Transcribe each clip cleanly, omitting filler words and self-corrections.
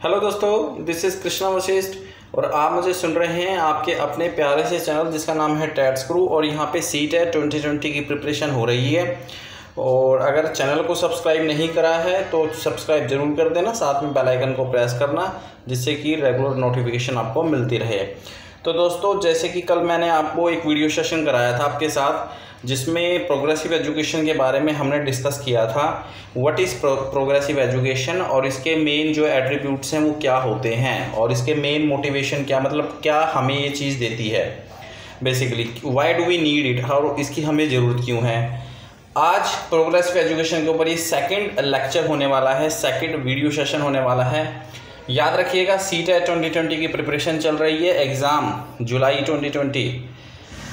Hello दोस्तों, this is Krishna Vashishtha और आप मुझे सुन रहे हैं आपके अपने प्यारे से चैनल जिसका नाम है टैट्स गुरु। और यहाँ पे सीटेट 2020 की प्रिपरेशन हो रही है। और अगर चैनल को सब्सक्राइब नहीं करा है तो सब्सक्राइब ज़रूर कर देना, साथ में बेल आइकन को प्रेस करना जिससे कि रेगुलर नोटिफिकेशन आपको मिलती रहे। तो दोस्तों, जैसे कि कल मैंने आपको एक वीडियो सेशन कराया था आपके साथ जिसमें प्रोग्रेसिव एजुकेशन के बारे में हमने डिस्कस किया था। व्हाट इज़ प्रोग्रेसिव एजुकेशन और इसके मेन जो एट्रीब्यूट्स हैं वो क्या होते हैं और इसके मेन मोटिवेशन क्या, मतलब क्या हमें ये चीज़ देती है, basically why do we need it और इसकी हमें ज़रूरत क्यों है। आज प्रोग्रेसिव एजुकेशन के ऊपर ये सेकंड लेक्चर होने वाला है, सेकंड वीडियो सेशन होने वाला है। याद रखिएगा, सीटेट 2020 की प्रिपरेशन चल रही है। एग्ज़ाम जुलाई 2020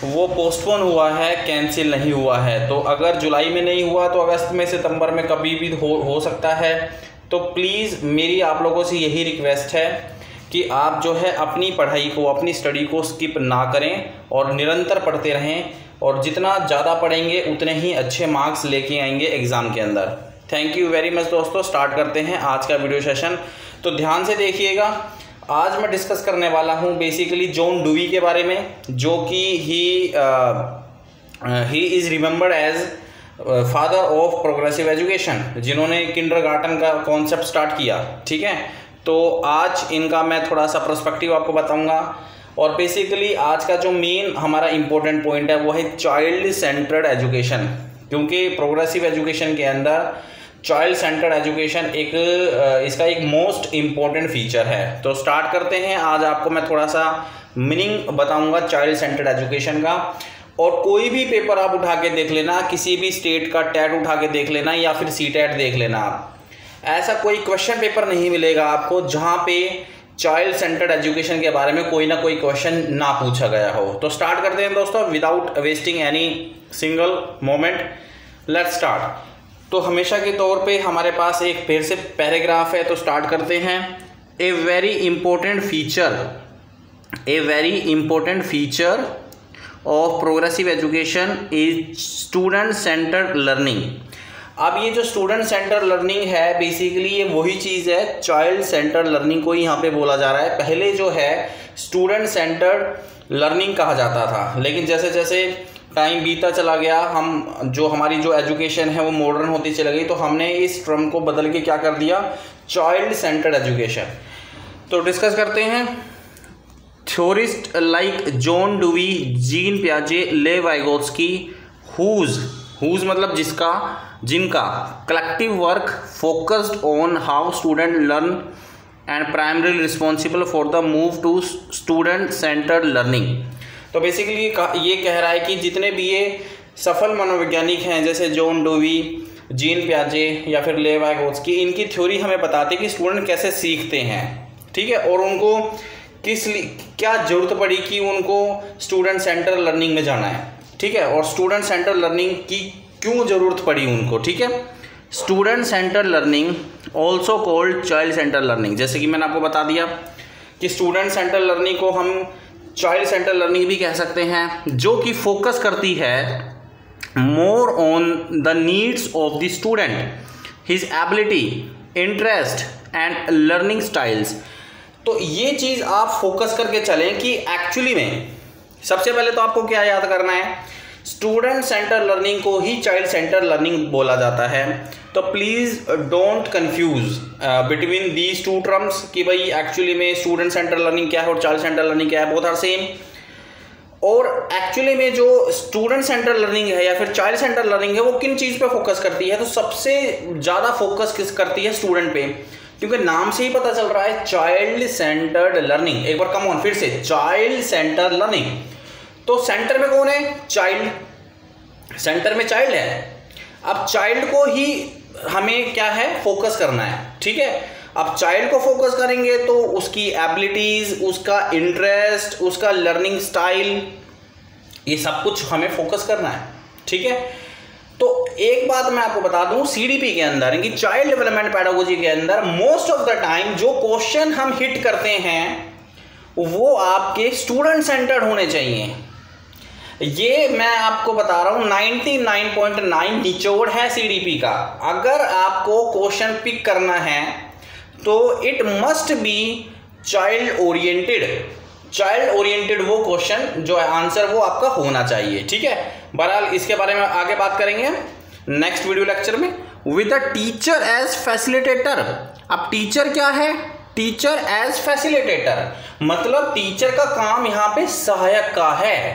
वो पोस्टपोन हुआ है, कैंसिल नहीं हुआ है। तो अगर जुलाई में नहीं हुआ तो अगस्त में, सितंबर में कभी भी हो सकता है। तो प्लीज़ मेरी आप लोगों से यही रिक्वेस्ट है कि आप जो है अपनी पढ़ाई को, अपनी स्टडी को स्किप ना करें और निरंतर पढ़ते रहें। और जितना ज़्यादा पढ़ेंगे उतने ही अच्छे मार्क्स लेके आएंगे एग्ज़ाम के अंदर। थैंक यू वेरी मच दोस्तों। स्टार्ट करते हैं आज का वीडियो सेशन। तो ध्यान से देखिएगा, आज मैं डिस्कस करने वाला हूं बेसिकली जॉन डुवी के बारे में, जो कि he is remembered as father of progressive education, जिन्होंने किंडरगार्टन का कॉन्सेप्ट स्टार्ट किया। ठीक है, तो आज इनका मैं थोड़ा सा पर्सपेक्टिव आपको बताऊंगा। और बेसिकली आज का जो मेन हमारा इम्पोर्टेंट पॉइंट है वो है चाइल्ड सेंटर्ड एजुकेशन, क्योंकि प्रोग्रेसिव एजुकेशन के अंदर चाइल्ड सेंटर्ड एजुकेशन इसका एक मोस्ट इम्पॉर्टेंट फीचर है। तो स्टार्ट करते हैं। आज आपको मैं थोड़ा सा मीनिंग बताऊंगा चाइल्ड सेंटर्ड एजुकेशन का। और कोई भी पेपर आप उठा के देख लेना, किसी भी स्टेट का टेट उठा के देख लेना या फिर सीटेट देख लेना, आप ऐसा कोई क्वेश्चन पेपर नहीं मिलेगा आपको जहाँ पे चाइल्ड सेंटर्ड एजुकेशन के बारे में कोई ना कोई क्वेश्चन ना पूछा गया हो। तो स्टार्ट करते हैं दोस्तों, without wasting any single moment. Let's start. तो हमेशा के तौर पे हमारे पास एक फिर से पैराग्राफ है, तो स्टार्ट करते हैं। A very important feature of progressive education is student centered learning. अब ये जो स्टूडेंट सेंटर लर्निंग है बेसिकली ये वही चीज़ है, चाइल्ड सेंटर लर्निंग को यहाँ पे बोला जा रहा है। पहले जो है स्टूडेंट सेंटर्ड लर्निंग कहा जाता था, लेकिन जैसे जैसे टाइम बीता चला गया, हमारी जो एजुकेशन है वो मॉडर्न होती चली गई, तो हमने इस टर्म को बदल के क्या कर दिया, चाइल्ड सेंटर्ड एजुकेशन। तो डिस्कस करते हैं। Theorist like John Dewey, Jean पियाजे, लेव वाइगोत्स्की, हुज मतलब जिनका collective work focused on how student learn and primary responsible for the move to student centered learning. तो बेसिकली ये कह रहा है कि जितने भी ये सफल मनोवैज्ञानिक हैं जैसे जॉन डुवी, जीन पियाजे या फिर लेव वाइगोत्स्की, इनकी थ्योरी हमें बताती है कि स्टूडेंट कैसे सीखते हैं। ठीक है, और उनको क्या ज़रूरत पड़ी कि उनको स्टूडेंट सेंटर लर्निंग में जाना है। ठीक है, और स्टूडेंट सेंटर लर्निंग की क्यों ज़रूरत पड़ी उनको। ठीक है, student centre learning also called child centre learning. जैसे कि मैंने आपको बता दिया कि स्टूडेंट सेंटर लर्निंग को हम चाइल्ड सेंटर लर्निंग भी कह सकते हैं, जो कि फोकस करती है more on the needs of the student, his ability, interest and learning styles. तो ये चीज़ आप फोकस करके चलें कि एक्चुअली में सबसे पहले तो आपको क्या याद करना है, स्टूडेंट सेंटर लर्निंग को ही चाइल्ड सेंटर लर्निंग बोला जाता है। तो please don't confuse between these two terms कि भाई एक्चुअली में स्टूडेंट सेंटर लर्निंग क्या है और चाइल्ड सेंटर लर्निंग क्या है, बोथ आर सेम। और एक्चुअली में जो स्टूडेंट सेंटर लर्निंग है या फिर चाइल्ड सेंटर लर्निंग है वो किन चीज़ पे फोकस करती है, तो सबसे ज़्यादा फोकस किस करती है, स्टूडेंट पे। क्योंकि नाम से ही पता चल रहा है चाइल्ड सेंटर्ड लर्निंग। एक बार कम ऑन फिर से, चाइल्ड सेंटर लर्निंग। तो सेंटर में कौन है, चाइल्ड, सेंटर में चाइल्ड है। अब चाइल्ड को ही हमें क्या है, फोकस करना है। ठीक है, अब चाइल्ड को फोकस करेंगे तो उसकी एबिलिटीज, उसका इंटरेस्ट, उसका लर्निंग स्टाइल, ये सब कुछ हमें फोकस करना है। ठीक है, तो एक बात मैं आपको बता दूं, सीडीपी के अंदर कि चाइल्ड डेवलपमेंट पेडागोजी के अंदर मोस्ट ऑफ द टाइम जो क्वेश्चन हम हिट करते हैं वो आपके स्टूडेंट सेंटर्ड होने चाहिए। ये मैं आपको बता रहा हूँ 99.9 निचोड़ है सीडीपी का। अगर आपको क्वेश्चन पिक करना है तो it must be child oriented. Child oriented वो क्वेश्चन जो है आंसर वो आपका होना चाहिए, ठीक है। बहरहाल इसके बारे में आगे बात करेंगे नेक्स्ट वीडियो लेक्चर में। With a teacher as facilitator. अब टीचर क्या है? टीचर एज फैसिलिटेटर, मतलब टीचर का काम यहां पे सहायक का है,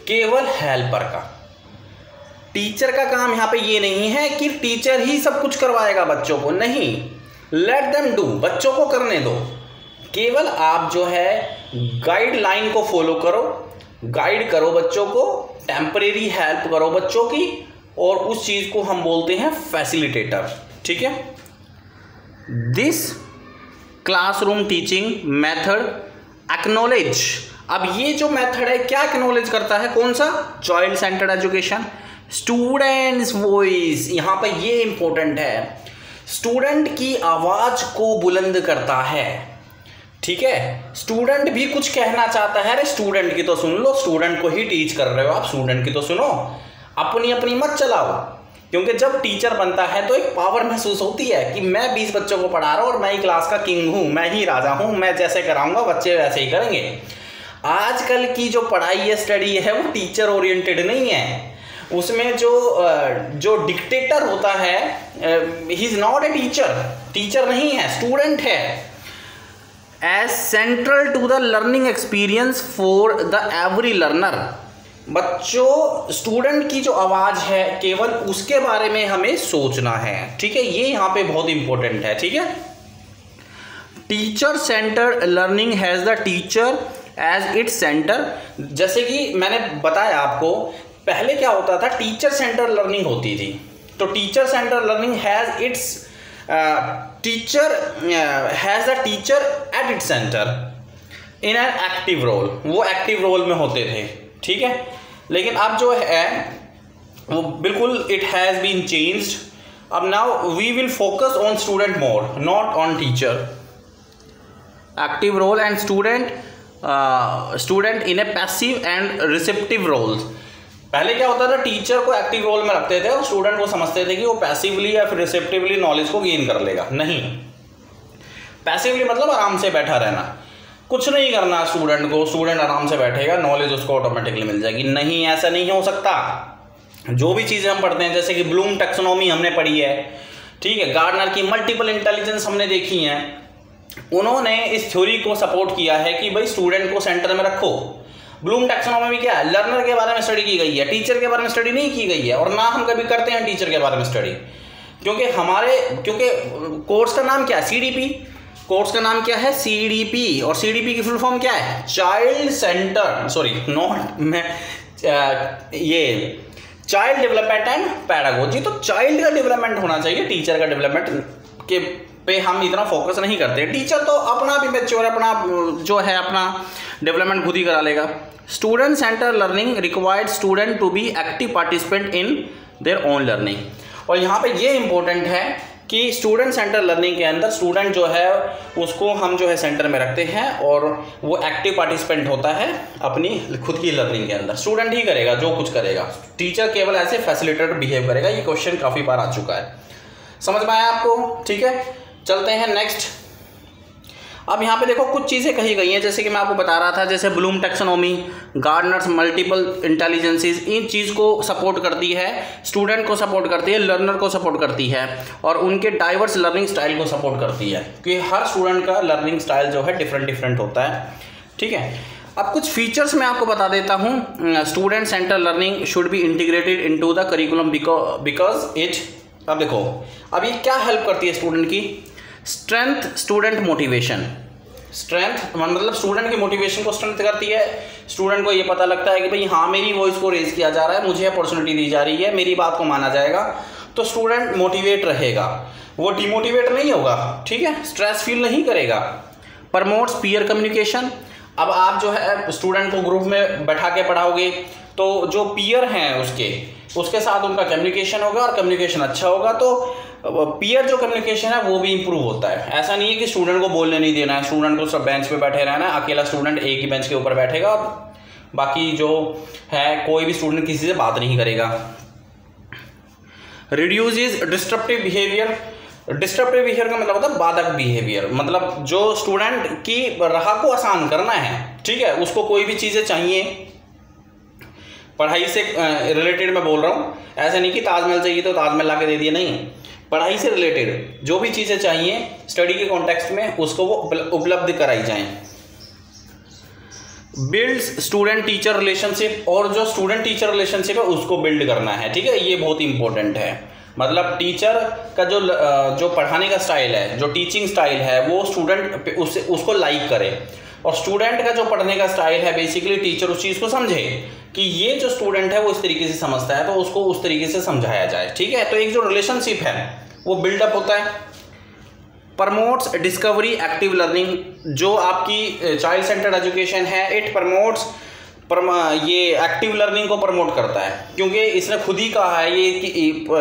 केवल हेल्पर का। टीचर का काम यहां पे ये नहीं है कि टीचर ही सब कुछ करवाएगा बच्चों को, नहीं। लेट देम डू, बच्चों को करने दो। केवल आप जो है गाइडलाइन को फॉलो करो, गाइड करो बच्चों को, टेम्परेरी हेल्प करो बच्चों की, और उस चीज को हम बोलते हैं फैसिलिटेटर, ठीक है। This classroom teaching method acknowledge. अब ये जो मेथड है क्या एक्नॉलेज करता है? कौन सा? Child centred education, students voice. यहां पर ये इंपॉर्टेंट है, स्टूडेंट की आवाज को बुलंद करता है, ठीक है। स्टूडेंट भी कुछ कहना चाहता है, अरे स्टूडेंट की तो सुन लो, स्टूडेंट को ही टीच कर रहे हो आप, स्टूडेंट की तो सुनो, अपनी अपनी मत चलाओ। क्योंकि जब टीचर बनता है तो एक पावर महसूस होती है कि मैं 20 बच्चों को पढ़ा रहा हूं और मैं ही क्लास का किंग हूं, मैं ही राजा हूं, मैं जैसे कराऊंगा बच्चे वैसे ही करेंगे। आजकल की जो पढ़ाई है, स्टडी है, वो टीचर ओरिएंटेड नहीं है। उसमें जो डिक्टेटर होता है, he is not a teacher, teacher नहीं है, स्टूडेंट है। As central to the learning experience for the every learner. बच्चों, स्टूडेंट की जो आवाज है केवल उसके बारे में हमें सोचना है, ठीक है। ये यहां पे बहुत इंपॉर्टेंट है, ठीक है। Teacher centre learning has the teacher as its centre. जैसे कि मैंने बताया आपको, पहले क्या होता था, टीचर सेंटर लर्निंग होती थी। तो teacher centre learning has its teacher has the teacher at its centre in an active role. वो एक्टिव रोल में होते थे, ठीक है। लेकिन अब जो है वो बिल्कुल इट हैज बीन चेंज्ड। अब now we will focus on student more, not on teacher. Active role and student in a passive and receptive roles. पहले क्या होता था, टीचर को एक्टिव रोल में रखते थे और स्टूडेंट को समझते थे कि वो पैसिवली या फिर रिसेप्टिवली नॉलेज को गेन कर लेगा। नहीं, पैसिवली मतलब आराम से बैठा रहना, कुछ नहीं करना स्टूडेंट को, स्टूडेंट आराम से बैठेगा, नॉलेज उसको ऑटोमेटिकली मिल जाएगी। नहीं, ऐसा नहीं हो सकता। जो भी चीज़ें हम पढ़ते हैं, जैसे कि ब्लूम टैक्सोनॉमी हमने पढ़ी है, ठीक है, गार्डनर की मल्टीपल इंटेलिजेंस हमने देखी है, उन्होंने इस थ्योरी को सपोर्ट किया है कि भाई स्टूडेंट को सेंटर में रखो। ब्लूम टैक्सोनॉमी में क्या है, लर्नर के बारे में स्टडी की गई है, टीचर के बारे में स्टडी नहीं की गई है, और ना हम कभी करते हैं टीचर के बारे में स्टडी। क्योंकि कोर्स का नाम क्या है, CDP। कोर्स का नाम क्या है, CDP, और CDP की फुल फॉर्म क्या है, चाइल्ड सेंटर, सॉरी नॉट मैं ये चाइल्ड डेवलपमेंट एंड पैडागोजी। तो चाइल्ड का डेवलपमेंट होना चाहिए, टीचर का डेवलपमेंट के पे हम इतना फोकस नहीं करते। टीचर तो अपना भी मैच्योर, अपना जो है अपना डेवलपमेंट खुद ही करा लेगा। Student centre learning required student to be active participant in their own learning. और यहाँ पे ये इंपॉर्टेंट है कि स्टूडेंट सेंटर लर्निंग के अंदर स्टूडेंट जो है उसको हम जो है सेंटर में रखते हैं और वो एक्टिव पार्टिसिपेंट होता है अपनी खुद की लर्निंग के अंदर। स्टूडेंट ही करेगा जो कुछ करेगा, टीचर केवल ऐसे फैसिलिटेटर बिहेव करेगा। ये क्वेश्चन काफ़ी बार आ चुका है, समझ में आया आपको? ठीक है, चलते हैं नेक्स्ट। अब यहाँ पे देखो कुछ चीज़ें कही गई हैं, जैसे कि मैं आपको बता रहा था, जैसे Bloom taxonomy, Gardner's multiple intelligences, इन चीज़ को सपोर्ट करती है, स्टूडेंट को सपोर्ट करती है, लर्नर को सपोर्ट करती है, और उनके डाइवर्स लर्निंग स्टाइल को सपोर्ट करती है, क्योंकि हर स्टूडेंट का लर्निंग स्टाइल जो है डिफरेंट होता है। ठीक है, अब कुछ फीचर्स मैं आपको बता देता हूँ। Student centre learning should be integrated into the curriculum because it, अब देखो अब ये क्या हेल्प करती है स्टूडेंट की, स्ट्रेंथ स्टूडेंट मोटिवेशन। स्ट्रेंथ मतलब स्टूडेंट की मोटिवेशन को स्ट्रेंथ करती है। स्टूडेंट को ये पता लगता है कि भाई हाँ मेरी वॉइस को रेज किया जा रहा है, मुझे अपॉर्चुनिटी दी जा रही है, मेरी बात को माना जाएगा, तो स्टूडेंट मोटिवेट रहेगा, वो डिमोटिवेट नहीं होगा। ठीक है, स्ट्रेस फील नहीं करेगा। Promotes peer communication. अब आप जो है स्टूडेंट को ग्रुप में बैठा के पढ़ाओगे तो जो पीयर हैं उसके साथ उनका कम्युनिकेशन होगा, और कम्युनिकेशन अच्छा होगा तो पीयर जो कम्युनिकेशन है वो भी इंप्रूव होता है। ऐसा नहीं है कि स्टूडेंट को बोलने नहीं देना है, स्टूडेंट को सब बेंच पे बैठे रहना है, अकेला स्टूडेंट एक ही बेंच के ऊपर बैठेगा और बाकी जो है कोई भी स्टूडेंट किसी से बात नहीं करेगा। Reduces disruptive behaviour. Disruptive behaviour का मतलब होता है बाधक बिहेवियर, मतलब जो स्टूडेंट की राह को आसान करना है, ठीक है, उसको कोई भी चीज़ें चाहिए, पढ़ाई से रिलेटेड मैं बोल रहा हूँ, ऐसे नहीं कि ताजमहल चाहिए तो ताजमहल ला के दे दिया, नहीं, पढ़ाई से रिलेटेड जो भी चीज़ें चाहिए स्टडी के कॉन्टेक्स्ट में उसको वो उपलब्ध कराई जाएं। बिल्ड्स स्टूडेंट टीचर रिलेशनशिप, और जो स्टूडेंट टीचर रिलेशनशिप है उसको बिल्ड करना है, ठीक है, ये बहुत इंपॉर्टेंट है। मतलब टीचर का जो पढ़ाने का स्टाइल है, जो टीचिंग स्टाइल है, वो स्टूडेंट उसको लाइक करे, और स्टूडेंट का जो पढ़ने का स्टाइल है बेसिकली टीचर उस चीज़ को समझे कि ये जो स्टूडेंट है वो इस तरीके से समझता है, तो उसको उस तरीके से समझाया जाए, ठीक है। तो एक जो रिलेशनशिप है वो बिल्डअप होता है। प्रमोट्स डिस्कवरी एक्टिव लर्निंग, जो आपकी चाइल्ड सेंटर्ड एजुकेशन है, इट प्रमोट्स ये एक्टिव लर्निंग को प्रमोट करता है, क्योंकि इसने खुद ही कहा है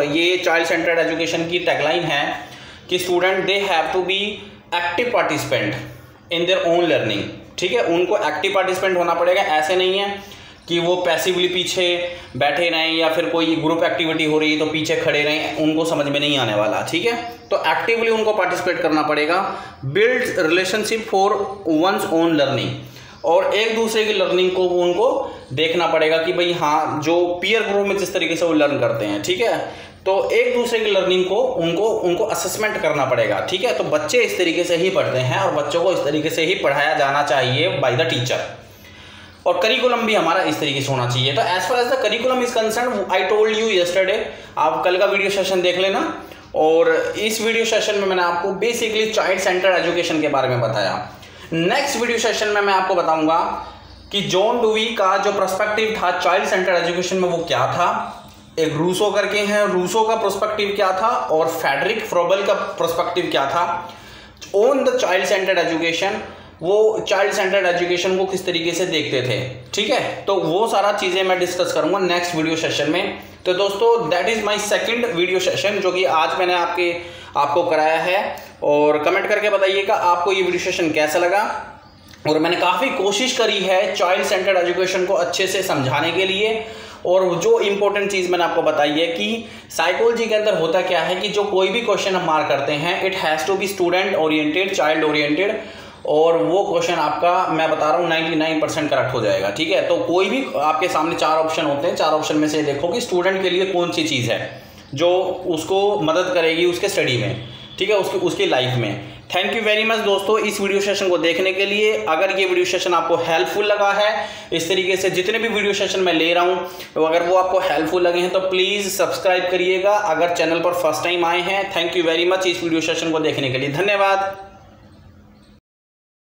ये चाइल्ड सेंटर्ड एजुकेशन की टैगलाइन है कि student they have to be active participant in their own learning, ठीक है, उनको एक्टिव पार्टिसिपेंट होना पड़ेगा। ऐसे नहीं है कि वो पैसिवली पीछे बैठे रहें या फिर कोई ग्रुप एक्टिविटी हो रही है तो पीछे खड़े रहें, उनको समझ में नहीं आने वाला, ठीक है। तो एक्टिवली उनको पार्टिसिपेट करना पड़ेगा। Build relationship for one's own learning, और एक दूसरे की लर्निंग को उनको देखना पड़ेगा कि भाई हाँ, जो पीयर ग्रुप में जिस तरीके से वो लर्न करते हैं, ठीक है, तो एक दूसरे की लर्निंग को उनको असेसमेंट करना पड़ेगा, ठीक है। तो बच्चे इस तरीके से ही पढ़ते हैं और बच्चों को इस तरीके से ही पढ़ाया जाना चाहिए बाय द टीचर, और करिकुलम भी हमारा इस तरीके से होना चाहिए। तो as far as the curriculum is concern, I told you yesterday, आप कल का वीडियो सेशन देख लेना, और इस वीडियो सेशन में मैंने आपको बेसिकली चाइल्ड सेंटर्ड एजुकेशन के बारे में बताया। नेक्स्ट वीडियो सेशन में मैं आपको बताऊंगा कि जॉन डुवी का जो पर्सपेक्टिव था चाइल्ड सेंटर्ड एजुकेशन में वो क्या था, एक रूसो करके हैं, रूसो का पर्सपेक्टिव क्या था, और फ्रेडरिक फ्रोबल का पर्सपेक्टिव क्या था on the child centred education, वो चाइल्ड सेंटर्ड एजुकेशन को किस तरीके से देखते थे, ठीक है। तो वो सारा चीज़ें मैं डिस्कस करूंगा नेक्स्ट वीडियो सेशन में। तो दोस्तों that is my second video session जो कि आज मैंने आपको कराया है, और कमेंट करके बताइएगा आपको ये वीडियो सेशन कैसा लगा। और मैंने काफ़ी कोशिश करी है चाइल्ड सेंटर्ड एजुकेशन को अच्छे से समझाने के लिए, और जो इंपॉर्टेंट चीज़ मैंने आपको बताई है कि साइकोलॉजी के अंदर होता क्या है कि जो कोई भी क्वेश्चन हम मार्क करते हैं it has to be student oriented, child oriented, और वो क्वेश्चन आपका मैं बता रहा हूँ 99% करेक्ट हो जाएगा, ठीक है। तो कोई भी आपके सामने 4 ऑप्शन होते हैं, 4 ऑप्शन में से देखो कि स्टूडेंट के लिए कौन सी चीज़ है जो उसको मदद करेगी उसके स्टडी में, ठीक है, उसकी लाइफ में। थैंक यू वेरी मच दोस्तों इस वीडियो सेशन को देखने के लिए। अगर ये वीडियो सेशन आपको हेल्पफुल लगा है, इस तरीके से जितने भी वीडियो सेशन मैं ले रहा हूँ तो अगर वो आपको हेल्पफुल लगे हैं तो प्लीज़ सब्सक्राइब करिएगा अगर चैनल पर फर्स्ट टाइम आए हैं। थैंक यू वेरी मच इस वीडियो सेशन को देखने के लिए, धन्यवाद।